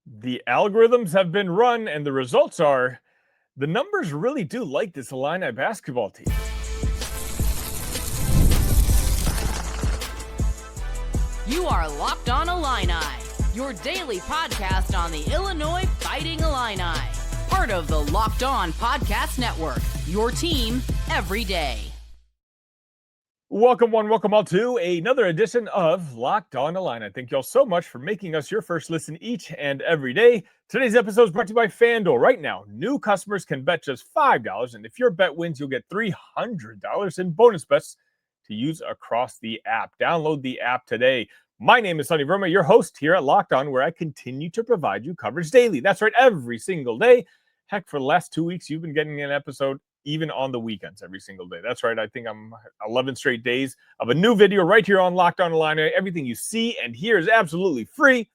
The algorithms have been run, and the results are the numbers really do like this Illini basketball team. You are Locked On Illini, your daily podcast on the Illinois Fighting Illini. Part of the Locked On Podcast Network, your team every day. Welcome all to another edition of Locked On Illini. Thank you all so much for making us your first listen each and every day. Today's episode is brought to you by FanDuel. Right now, new customers can bet just $5, and if your bet wins, you'll get $300 in bonus bets to use across the app. Download the app today. My name is Verma, your host here at Locked On, where I continue to provide you coverage daily. That's right, every single day. Heck, for the last 2 weeks, you've been getting an episode even on the weekends every single day. That's right. I think I'm 11 straight days of a new video right here on Locked On Illini. Everything you see and hear is absolutely free.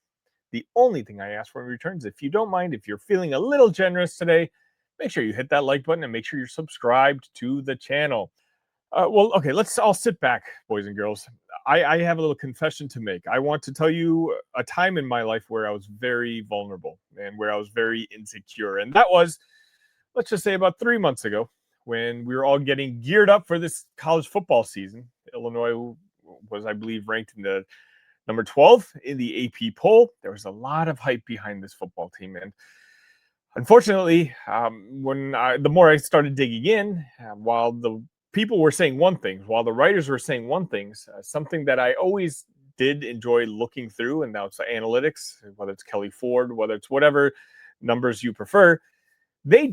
The only thing I ask for in return is, if you don't mind, if you're feeling a little generous today, make sure you hit that like button and make sure you're subscribed to the channel. Okay, let's all sit back, boys and girls. I have a little confession to make. I want to tell you a time in my life where I was very vulnerable and where I was very insecure. And that was, let's just say, about 3 months ago, when we were all getting geared up for this college football season. Illinois was, I believe, ranked in the number 12 in the AP poll. There was a lot of hype behind this football team. And unfortunately, the more I started digging in, while the people were saying one thing, while the writers were saying one thing, something that I always did enjoy looking through, and that's analytics, whether it's Kelly Ford, whether it's whatever numbers you prefer, they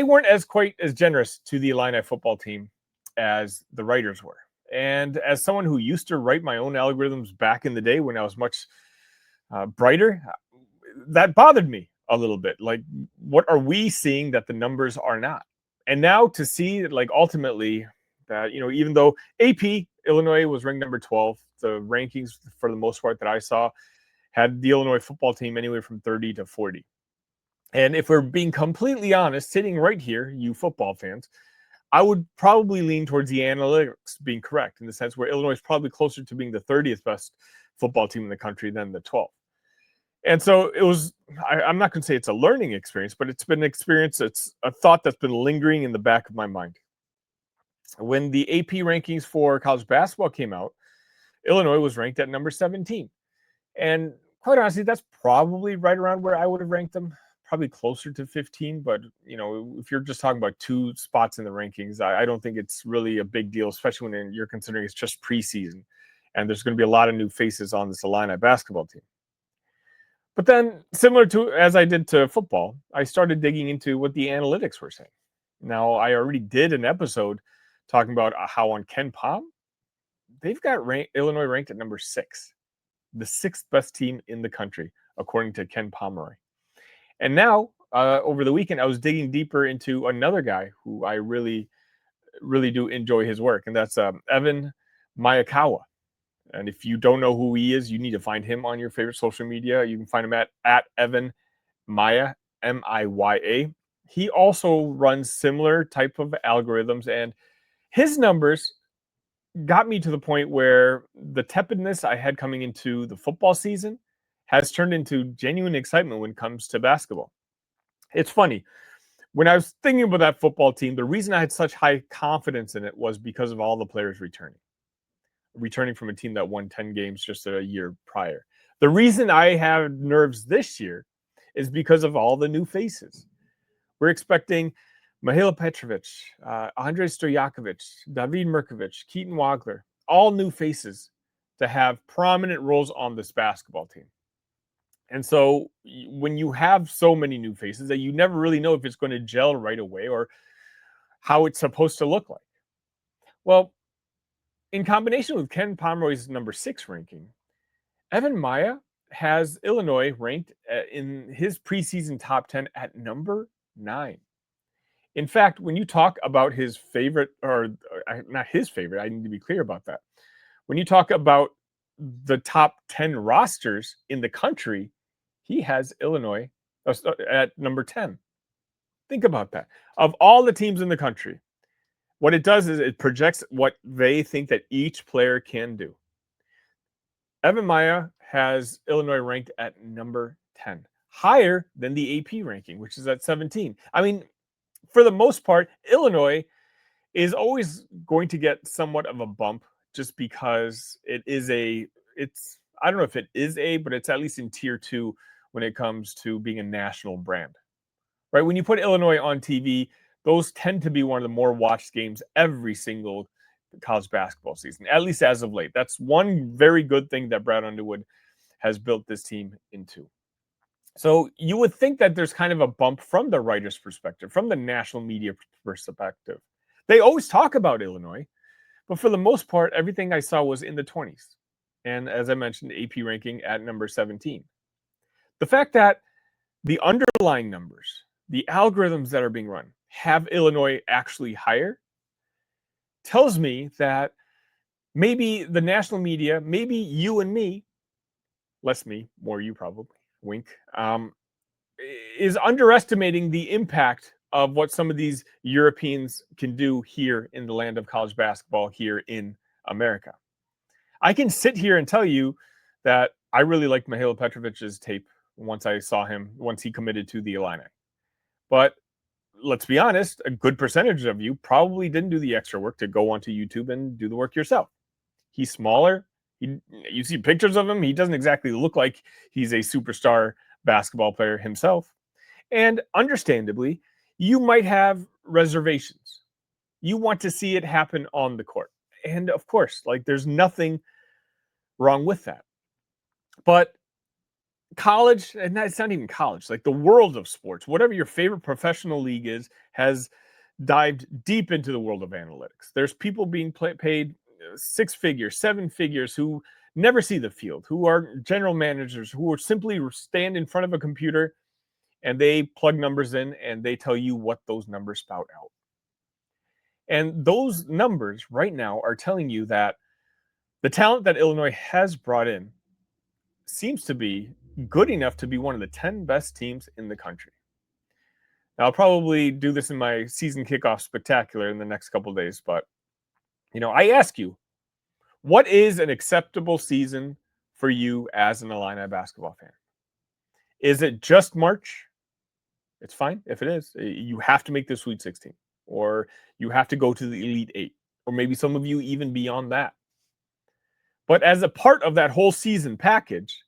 weren't quite as generous to the Illini football team as the writers were. And as someone who used to write my own algorithms back in the day when I was much brighter, that bothered me a little bit. Like, what are we seeing that the numbers are not? And now to see, like, ultimately that, even though AP Illinois was ranked number 12, the rankings for the most part that I saw had the Illinois football team anywhere from 30 to 40. And if we're being completely honest, sitting right here, you football fans, I would probably lean towards the analytics being correct, in the sense where Illinois is probably closer to being the 30th best football team in the country than the 12th. And so it was, I'm not going to say it's a learning experience, but it's been an experience. It's a thought that's been lingering in the back of my mind. When the AP rankings for college basketball came out, Illinois was ranked at number 17. And quite honestly, that's probably right around where I would have ranked them. Probably closer to 15, but if you're just talking about 2 spots in the rankings, I don't think it's really a big deal, especially when you're considering it's just preseason and there's going to be a lot of new faces on this Illini basketball team. But then, similar to as I did to football, I started digging into what the analytics were saying. Now, I already did an episode talking about how on KenPom, they've got Illinois ranked at number 6, the 6th best team in the country, according to KenPom. And now, over the weekend, I was digging deeper into another guy who I really, really do enjoy his work, and that's EvanMiya. And if you don't know who he is, you need to find him on your favorite social media. You can find him at EvanMiya, M-I-Y-A. He also runs similar type of algorithms, and his numbers got me to the point where the tepidness I had coming into the football season has turned into genuine excitement when it comes to basketball. It's funny. When I was thinking about that football team, the reason I had such high confidence in it was because of all the players returning from a team that won 10 games just a year prior. The reason I have nerves this year is because of all the new faces. We're expecting Petrovic, Andre Stojaković, David Mirkovic, Keaton Wagler, all new faces to have prominent roles on this basketball team. And so when you have so many new faces that you never really know if it's going to gel right away or how it's supposed to look like. Well, in combination with KenPom's number 6 ranking, EvanMiya has Illinois ranked in his preseason top 10 at number 9. In fact, when you talk about his favorite, or not his favorite, I need to be clear about that. When you talk about the top 10 rosters in the country, he has Illinois at number 10. Think about that. Of all the teams in the country, what it does is it projects what they think that each player can do. EvanMiya has Illinois ranked at number 10. higher than the AP ranking, which is at 17. I mean, for the most part, Illinois is always going to get somewhat of a bump just because I don't know if it is but it's at least in tier 2 when it comes to being a national brand, right? When you put Illinois on TV, those tend to be one of the more watched games every single college basketball season, at least as of late. That's one very good thing that Brad Underwood has built this team into. So you would think that there's kind of a bump from the writer's perspective, from the national media perspective. They always talk about Illinois, but for the most part, everything I saw was in the 20s. And as I mentioned, AP ranking at number 17. The fact that the underlying numbers, the algorithms that are being run, have Illinois actually higher tells me that maybe the national media, maybe you and me, less me, more you probably, wink, is underestimating the impact of what some of these Europeans can do here in the land of college basketball here in America. I can sit here and tell you that I really liked Mihailo Petrovic's tape once I saw him, once he committed to the Illini. But let's be honest, a good percentage of you probably didn't do the extra work to go onto YouTube and do the work yourself. He's smaller. You see pictures of him. He doesn't exactly look like he's a superstar basketball player himself. And understandably, you might have reservations. You want to see it happen on the court. And of course, like there's nothing wrong with that. But college, and it's not even college, like the world of sports, whatever your favorite professional league is, has dived deep into the world of analytics. There's people being paid 6 figures, 7 figures who never see the field, who are general managers, who are simply stand in front of a computer and they plug numbers in and they tell you what those numbers spout out. And those numbers right now are telling you that the talent that Illinois has brought in seems to be good enough to be one of the 10 best teams in the country. Now, I'll probably do this in my season kickoff spectacular in the next couple of days, but I ask you, what is an acceptable season for you as an Illini basketball fan? Is it just March? It's fine if it is. You have to make the Sweet 16, or you have to go to the Elite 8, or maybe some of you even beyond that. But as a part of that whole season package,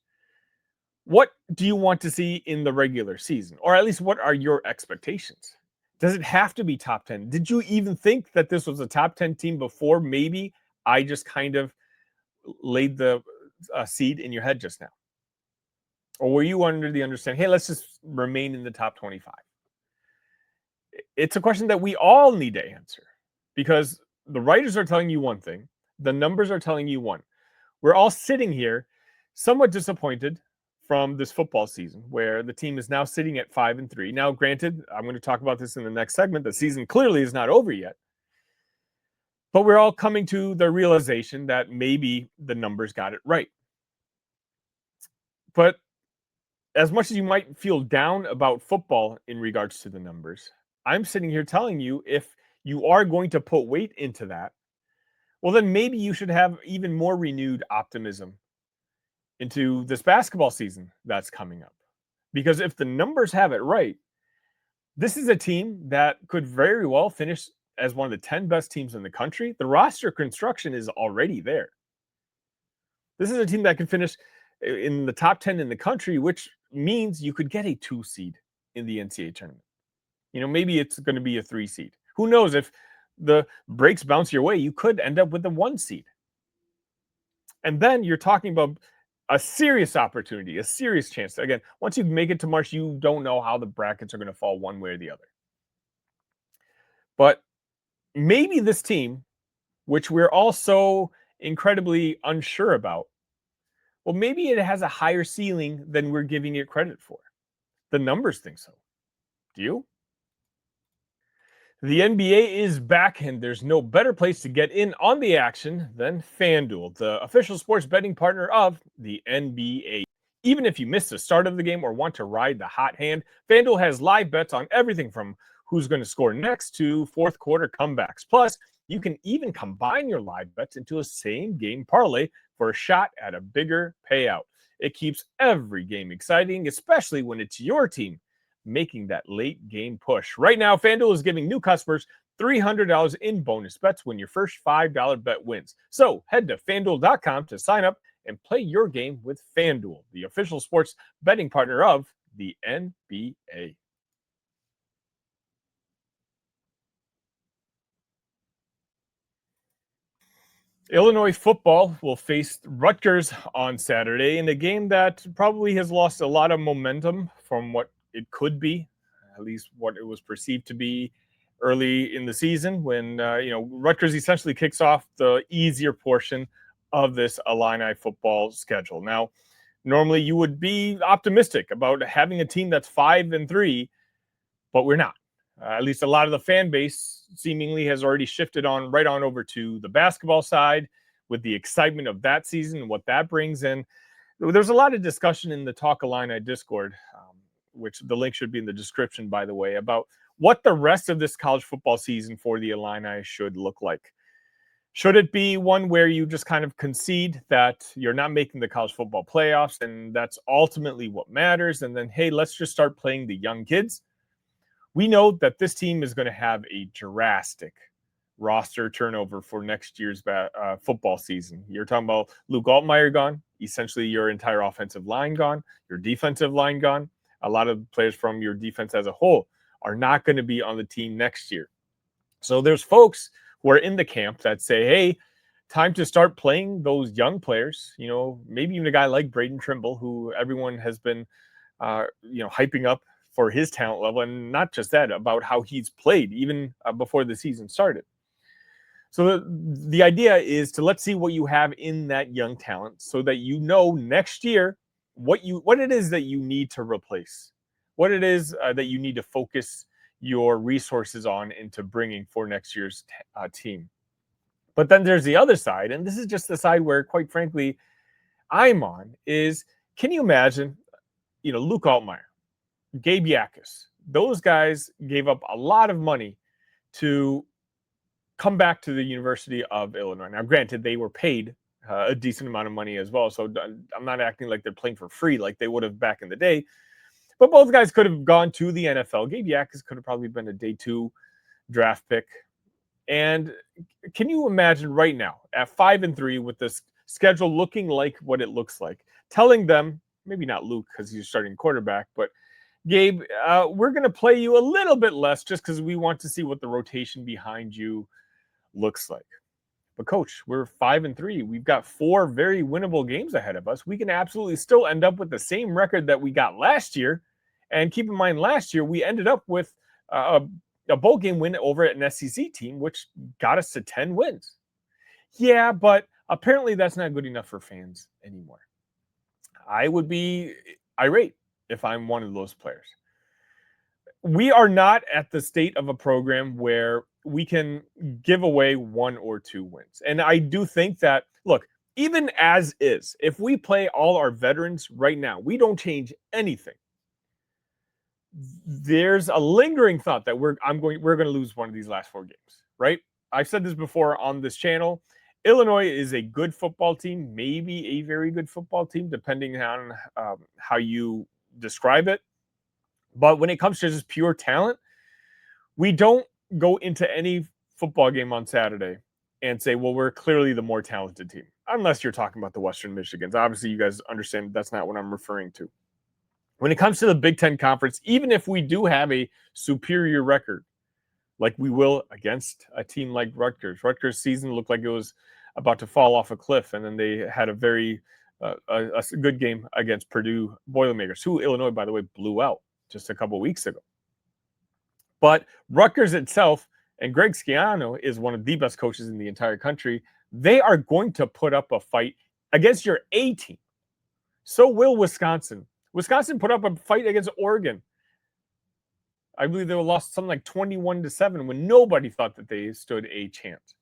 what do you want to see in the regular season? Or at least what are your expectations? Does it have to be top 10? Did you even think that this was a top 10 team before maybe I just kind of laid the seed in your head just now? Or were you under the understanding, hey, let's just remain in the top 25? It's a question that we all need to answer because the writers are telling you one thing. The numbers are telling you one. We're all sitting here somewhat disappointed from this football season where the team is now sitting at 5-3. Now, granted, I'm going to talk about this in the next segment. The season clearly is not over yet. But we're all coming to the realization that maybe the numbers got it right. But as much as you might feel down about football in regards to the numbers, I'm sitting here telling you if you are going to put weight into that, well, then maybe you should have even more renewed optimism into this basketball season that's coming up. Because if the numbers have it right, this is a team that could very well finish as one of the 10 best teams in the country. The roster construction is already there. This is a team that can finish in the top 10 in the country, which means you could get a 2 seed in the NCAA tournament. Maybe it's going to be a 3 seed. Who knows? If the breaks bounce your way, you could end up with a 1 seed. And then you're talking about a serious opportunity, a serious chance. Again, once you make it to March, you don't know how the brackets are going to fall one way or the other. But maybe this team, which we're all so incredibly unsure about, well, maybe it has a higher ceiling than we're giving it credit for. The numbers think so. Do you? The NBA is back, and there's no better place to get in on the action than FanDuel, the official sports betting partner of the NBA. Even if you missed the start of the game or want to ride the hot hand, FanDuel has live bets on everything from who's going to score next to fourth quarter comebacks. Plus, you can even combine your live bets into a same game parlay for a shot at a bigger payout. It keeps every game exciting, especially when it's your team making that late game push. Right now, FanDuel is giving new customers $300 in bonus bets when your first $5 bet wins. So head to FanDuel.com to sign up and play your game with FanDuel, the official sports betting partner of the NBA. Illinois football will face Rutgers on Saturday in a game that probably has lost a lot of momentum from what it could be, at least what it was perceived to be early in the season when, Rutgers essentially kicks off the easier portion of this Illini football schedule. Now, normally you would be optimistic about having a team that's 5-3, but we're not. At least a lot of the fan base seemingly has already shifted right on over to the basketball side with the excitement of that season and what that brings in. There's a lot of discussion in the Talk Illini Discord, which the link should be in the description, by the way, about what the rest of this college football season for the Illini should look like. Should it be one where you just kind of concede that you're not making the college football playoffs and that's ultimately what matters? And then, hey, let's just start playing the young kids. We know that this team is going to have a drastic roster turnover for next year's football season. You're talking about Luke Altmaier gone, essentially your entire offensive line gone, your defensive line gone. A lot of players from your defense as a whole are not going to be on the team next year. So there's folks who are in the camp that say, hey, time to start playing those young players. Maybe even a guy like Braden Trimble, who everyone has been, hyping up for his talent level, and not just that, about how he's played even before the season started. So the idea is to let's see what you have in that young talent so that next year what it is that you need to replace, what it is that you need to focus your resources on into bringing for next year's team. But then there's the other side, and this is just the side where, quite frankly, I'm on, is can you imagine, Luke Altmaier, Gabe Yakis, those guys gave up a lot of money to come back to the University of Illinois. Now, granted, they were paid a decent amount of money as well, so I'm not acting like they're playing for free like they would have back in the day. But both guys could have gone to the NFL. Gabe Yakis could have probably been a day 2 draft pick. And can you imagine right now, at 5-3, with this schedule looking like what it looks like, telling them, maybe not Luke because he's starting quarterback, but Gabe, we're going to play you a little bit less just because we want to see what the rotation behind you looks like. But coach, we're 5-3. We've got 4 very winnable games ahead of us. We can absolutely still end up with the same record that we got last year. And keep in mind, last year we ended up with a bowl game win over an SEC team, which got us to 10 wins. Yeah, but apparently that's not good enough for fans anymore. I would be irate if I'm one of those players. We are not at the state of a program where we can give away 1 or 2 wins. And I do think that, look, even as is, if we play all our veterans right now, we don't change anything. There's a lingering thought that we're going to lose one of these last 4 games, right? I've said this before on this channel. Illinois is a good football team, maybe a very good football team, depending on how you describe it. But when it comes to just pure talent, we don't go into any football game on Saturday and say, well, we're clearly the more talented team. Unless you're talking about the Western Michigans. Obviously, you guys understand that's not what I'm referring to. When it comes to the Big Ten Conference, even if we do have a superior record, like we will against a team like Rutgers. Rutgers' season looked like it was about to fall off a cliff, and then they had a very a good game against Purdue Boilermakers, who Illinois, by the way, blew out just a couple weeks ago. But Rutgers itself, and Greg Schiano is one of the best coaches in the entire country, they are going to put up a fight against your A team. So will Wisconsin. Wisconsin put up a fight against Oregon. I believe they lost something like 21-7 when nobody thought that they stood a chance.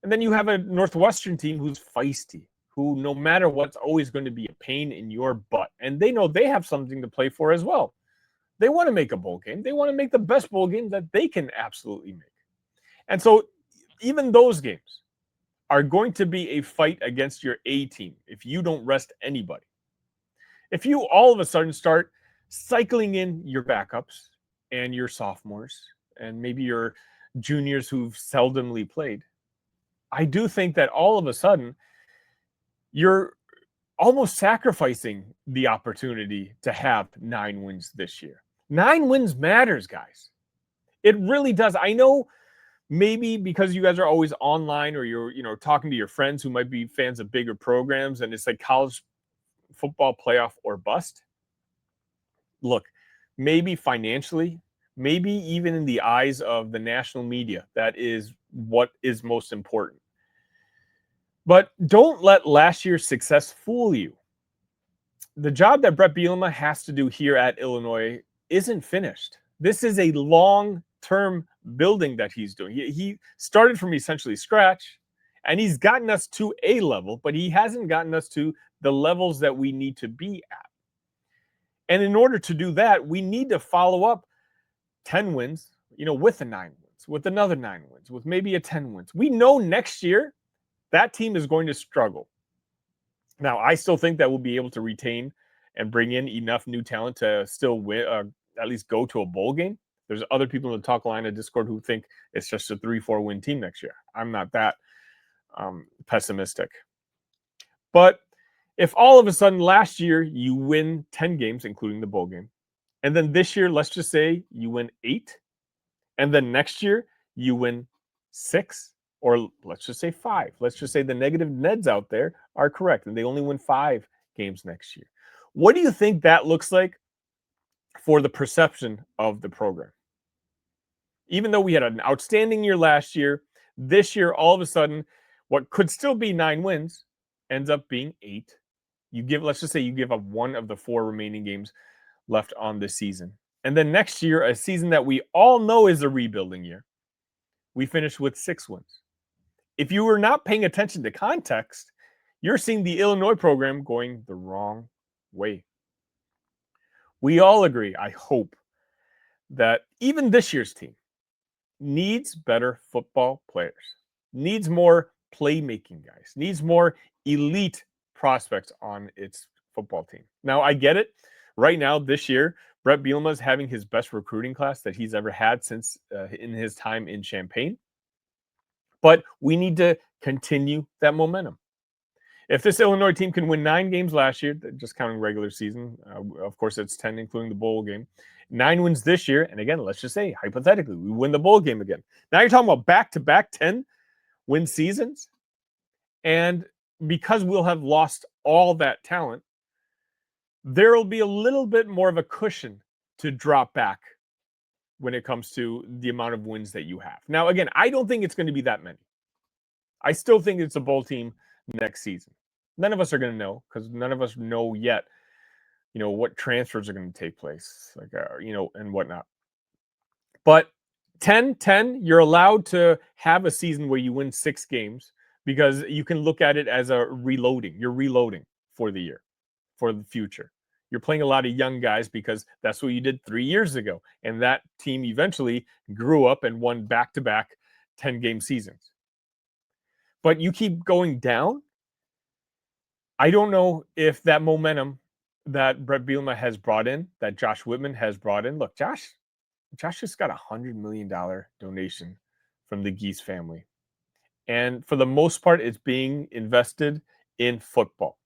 And then you have a Northwestern team who's feisty, who no matter what's always going to be a pain in your butt. And they know they have something to play for as well. They want to make a bowl game. They want to make the best bowl game that they can absolutely make. And so even those games are going to be a fight against your A team if you don't rest anybody. If you all of a sudden start cycling in your backups and your sophomores and maybe your juniors who've seldomly played, I do think that all of a sudden you're almost sacrificing the opportunity to have 9 wins this year. 9 wins matters, guys. It really does. I know maybe because you guys are always online or you're, talking to your friends who might be fans of bigger programs and it's like college football playoff or bust. Look, maybe financially, maybe even in the eyes of the national media, that is what is most important. But don't let last year's success fool you. The job that Brett Bielema has to do here at Illinois isn't finished. This is a long-term building that he's doing. He started from essentially scratch, and he's gotten us to a level, but he hasn't gotten us to the levels that we need to be at. And in order to do that, we need to follow up 10 wins, with the 9 wins, with another 9 wins, with maybe a 10 wins. We know next year that team is going to struggle. Now, I still think that we'll be able to retain and bring in enough new talent to still win, at least go to a bowl game. There's other people in the Talk Line of Discord who think it's just a 3-4 win team next year. I'm not that pessimistic. But if all of a sudden last year you win 10 games, including the bowl game, and then this year, let's just say you win 8, and then next year you win 6, or let's just say 5. Let's just say the negative Neds out there are correct, and they only win 5 games next year. What do you think that looks like for the perception of the program? Even though we had an outstanding year last year, this year, all of a sudden, what could still be 9 wins ends up being 8. Let's just say you give up 1 of the 4 remaining games left on the season. And then next year, a season that we all know is a rebuilding year, we finish with 6 wins. If you were not paying attention to context, you're seeing the Illinois program going the wrong way. We all agree, I hope, that even this year's team needs better football players, needs more playmaking guys, needs more elite prospects on its football team. Now, I get it. Right now, this year, Brett Bielema is having his best recruiting class that he's ever had since in his time in Champaign. But we need to continue that momentum. If this Illinois team can win 9 games last year, just counting regular season, of course, it's 10, including the bowl game, 9 wins this year. And again, let's just say, hypothetically, we win the bowl game again. Now you're talking about back-to-back 10-win seasons. And because we'll have lost all that talent, there will be a little bit more of a cushion to drop back when it comes to the amount of wins that you have. Now, again, I don't think it's going to be that many. I still think it's a bowl team next season. None of us are going to know because none of us know yet, what transfers are going to take place, and whatnot. But 10-10, you're allowed to have a season where you win 6 games because you can look at it as a reloading. You're reloading for the year, for the future. You're playing a lot of young guys because that's what you did 3 years ago. And that team eventually grew up and won back-to-back 10-game seasons. But you keep going down. I don't know if that momentum that Brett Bielema has brought in, that Josh Whitman has brought in. Look, Josh just got a $100 million donation from the Geese family. And for the most part, it's being invested in football.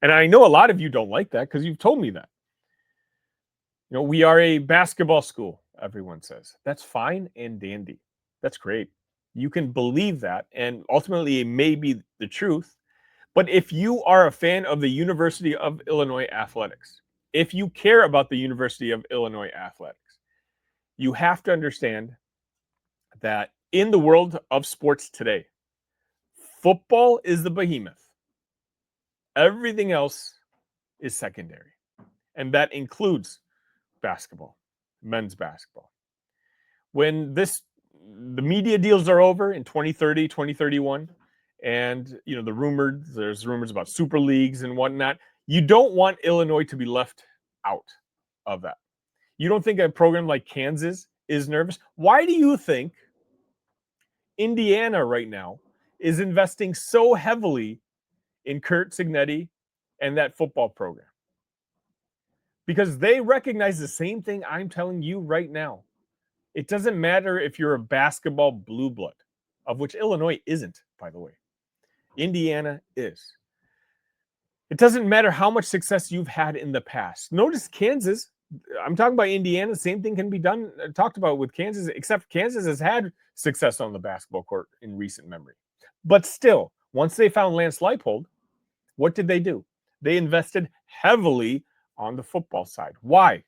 And I know a lot of you don't like that because you've told me that. We are a basketball school, everyone says. That's fine and dandy. That's great. You can believe that, and ultimately it may be the truth. But if you are a fan of the University of Illinois athletics, if you care about the University of Illinois athletics, you have to understand that in the world of sports today, football is the behemoth. Everything else is secondary. And that includes basketball, men's basketball. When the media deals are over in 2030, 2031, and there's rumors about super leagues and whatnot, you don't want Illinois to be left out of that. You don't think a program like Kansas is nervous? Why do you think Indiana right now is investing so heavily in Curt Cignetti and that football program? because they recognize the same thing I'm telling you right now. It doesn't matter if you're a basketball blue blood, of which Illinois isn't, by the way. Indiana is. It doesn't matter how much success you've had in the past. Notice Kansas. I'm talking about Indiana. Same thing can be talked about with Kansas, except Kansas has had success on the basketball court in recent memory. But still, once they found Lance Leipold, what did they do? They invested heavily on the football side. Why?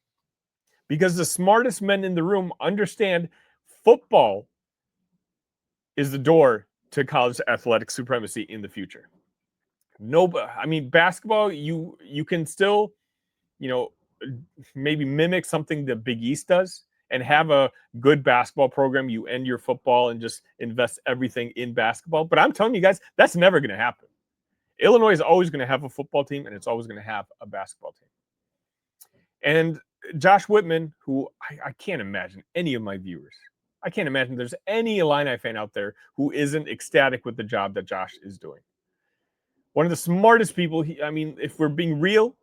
Because the smartest men in the room understand football is the door to college athletic supremacy in the future. Basketball, you can still, maybe mimic something the Big East does and have a good basketball program. You end your football and just invest everything in basketball. But I'm telling you guys, that's never going to happen. Illinois is always going to have a football team, and it's always going to have a basketball team. And Josh Whitman, who I can't imagine any of my viewers, I can't imagine there's any Illini fan out there who isn't ecstatic with the job that Josh is doing. One of the smartest people, if we're being real,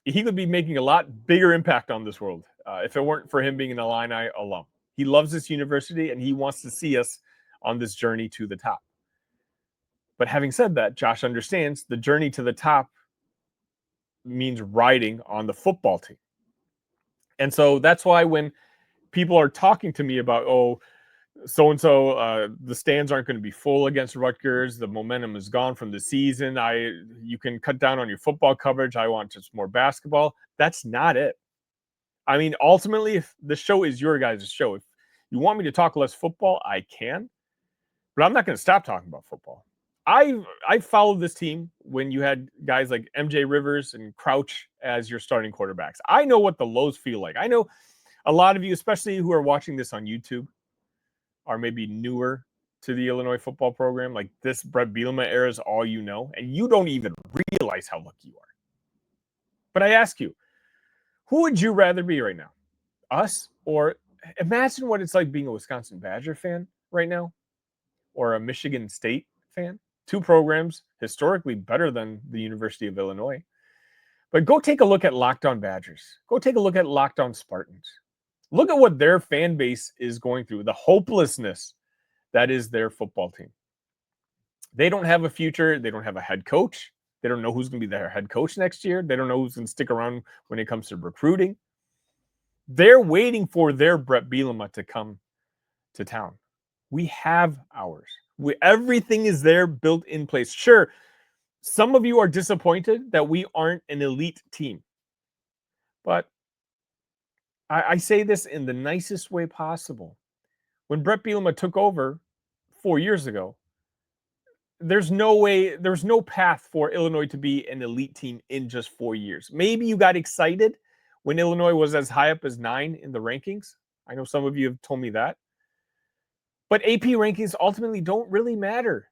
he could be making a lot bigger impact on this world if it weren't for him being an Illini alum. He loves this university, and he wants to see us on this journey to the top. But having said that, Josh understands the journey to the top means riding on the football team. And so that's why when people are talking to me about, so-and-so, the stands aren't going to be full against Rutgers, the momentum is gone from the season, you can cut down on your football coverage, I want just more basketball. That's not it. Ultimately, if the show is your guys' show, if you want me to talk less football, I can. But I'm not going to stop talking about football. I followed this team when you had guys like MJ Rivers and Crouch as your starting quarterbacks. I know what the lows feel like. I know a lot of you, especially who are watching this on YouTube, are maybe newer to the Illinois football program. Like this Brett Bielema era is all you know, and you don't even realize how lucky you are. But I ask you, who would you rather be right now? Us? Or imagine what it's like being a Wisconsin Badger fan right now, or a Michigan State fan. Two programs historically better than the University of Illinois. But go take a look at Locked On Badgers. Go take a look at Locked On Spartans. Look at what their fan base is going through, the hopelessness that is their football team. They don't have a future. They don't have a head coach. They don't know who's going to be their head coach next year. They don't know who's going to stick around when it comes to recruiting. They're waiting for their Brett Bielema to come to town. We have ours. Everything is there, built in place. Sure, some of you are disappointed that we aren't an elite team. But I say this in the nicest way possible. When Brett Bielema took over 4 years ago, there's no path for Illinois to be an elite team in just 4 years. Maybe you got excited when Illinois was as high up as 9 in the rankings. I know some of you have told me that. But AP rankings ultimately don't really matter.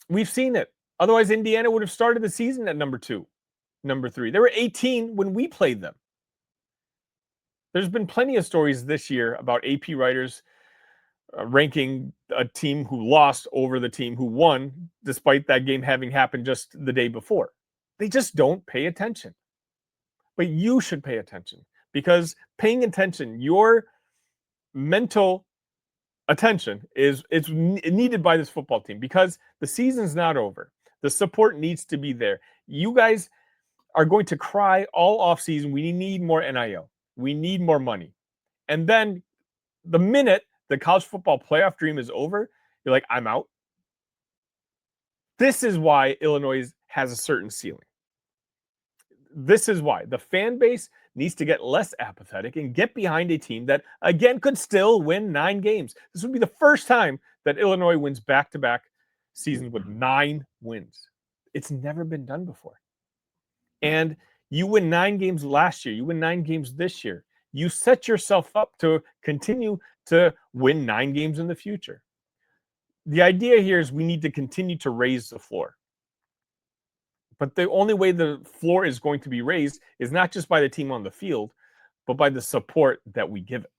We've seen it. Otherwise, Indiana would have started the season at number 2, number 3. They were 18 when we played them. There's been plenty of stories this year about AP writers ranking a team who lost over the team who won, despite that game having happened just the day before. They just don't pay attention. But you should pay attention, because paying attention, your mental attention it's needed by this football team, because the season's not over. The support needs to be there. You guys are going to cry all offseason. We need more NIL. We need more money. And then the minute the college football playoff dream is over, you're like, I'm out. This is why Illinois has a certain ceiling. This is why the fan base needs to get less apathetic and get behind a team that, again, could still win 9 games. This would be the first time that Illinois wins back-to-back seasons with 9 wins. It's never been done before. And you win 9 games last year. You win 9 games this year. You set yourself up to continue to win 9 games in the future. The idea here is we need to continue to raise the floor. But the only way the floor is going to be raised is not just by the team on the field, but by the support that we give it.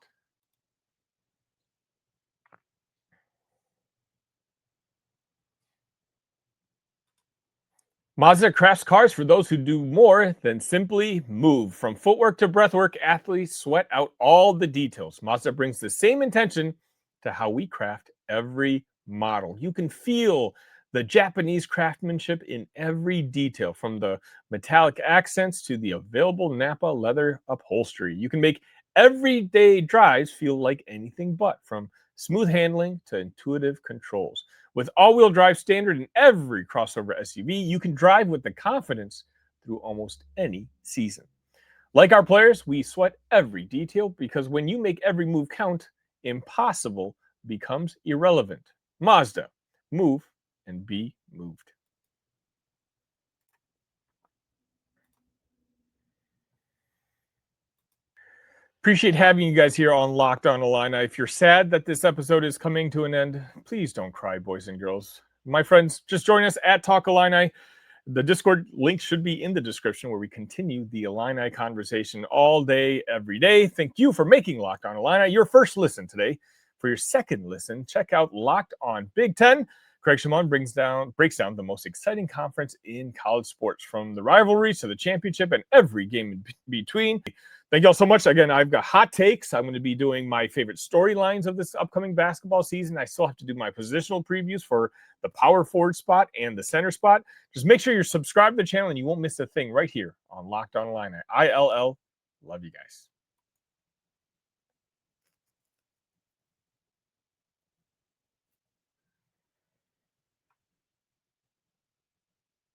Mazda crafts cars for those who do more than simply move. From footwork to breathwork, athletes sweat out all the details. Mazda brings the same intention to how we craft every model. You can feel the Japanese craftsmanship in every detail, from the metallic accents to the available Napa leather upholstery. You can make everyday drives feel like anything but, from smooth handling to intuitive controls. With all-wheel drive standard in every crossover SUV, you can drive with the confidence through almost any season. Like our players, we sweat every detail, because when you make every move count, impossible becomes irrelevant. Mazda, move and be moved. Appreciate having you guys here on Locked On Illini. If you're sad that this episode is coming to an end, please don't cry, boys and girls. My friends, just join us at Talk Illini. The Discord link should be in the description, where we continue the Illini conversation all day, every day. Thank you for making Locked On Illini your first listen today. For your second listen, check out Locked On Big Ten. Craig Shimon breaks down the most exciting conference in college sports, from the rivalries to the championship and every game in between. Thank you all so much. Again, I've got hot takes. I'm going to be doing my favorite storylines of this upcoming basketball season. I still have to do my positional previews for the power forward spot and the center spot. Just make sure you're subscribed to the channel and you won't miss a thing right here on Locked On Illini. ILL. Love you guys.